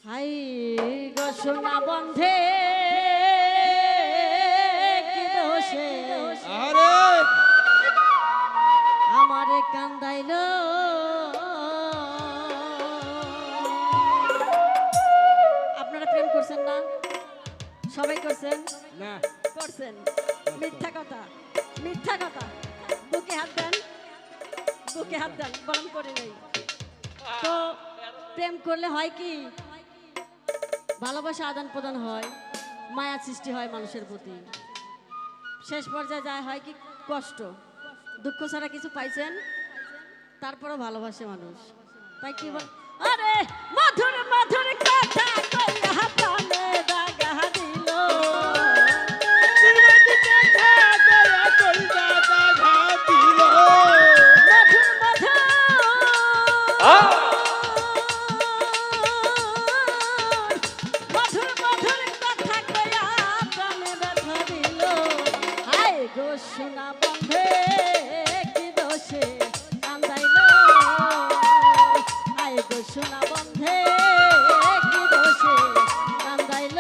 High গো সোনা বন্ধে কি দোষে আরে আমারে কান্দাইল। আপনারা প্রেম করছেন না? সবাই করছেন না করছেন? মিথ্যা কথা, মিথ্যা কথা। বুকে হাত দেন, বুকে হাত দেন, বরং করে নেই। তো প্রেম করলে হয় কি, ভালোবাসা আদান প্রদান হয়, মায়া সৃষ্টি হয় মানুষের প্রতি। শেষ পর্যায়ে যায় হয় কি কষ্ট, দুঃখ ছাড়া কিছু পাইছেন, তারপরও ভালোবাসে মানুষ। তাই কি বল, আরে মধুর মধুর কথা কইয়া প্রাণে দাগা দিল। মধুর মধুর মধুর কথা কইয়া প্রাণে ব্যথা দিল। হায় গো সোনা বন্ধে কি দোষে কান্দাইল। হায় গো সোনা বন্ধে কি দোষে কান্দাইল।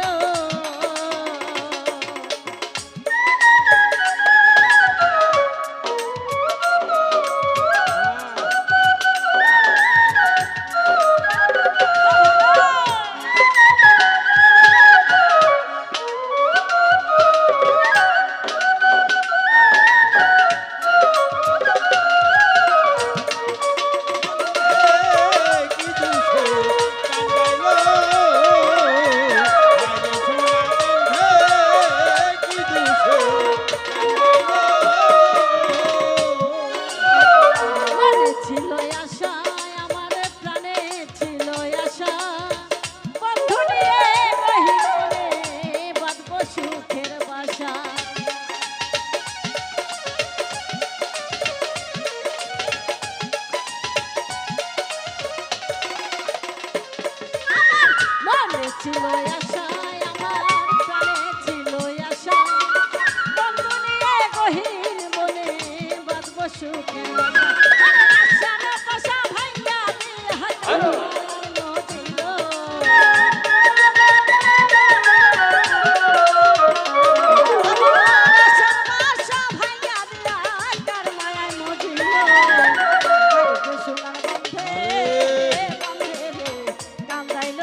মনে ছিল আশা, আমার প্রাণে ছিল আশা, বন্ধু নিয়ে বহিমনে বাঁধব সুখের বাসা। মনে ছিল আশা, আমার প্রাণে ছিল আশা, বন্ধু নিয়ে গহীন বনে বাঁধব সুখের বাসা। আশার বাসা ভাঙা দিয়ে হাত দিল। আশার বাসা ভাঙা দিয়া কার মায়ায় মজিল। সোনার বন্ধে বন্ধে রে কান্দাইল।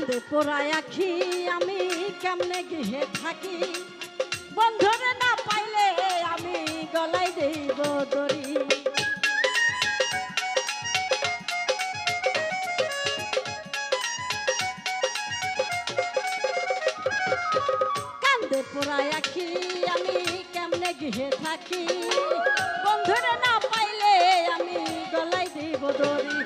কান্দে পোড়ায় আখি আমি কেমনে গৃহে থাকি বন্ধুরে না পাইলে আমি গলায় দেব দড়ি কান্দে পোড়ায় আখি আমি কেমনে গৃহে থাকি বন্ধুরে না পাইলে আমি গলায় দেব দড়ি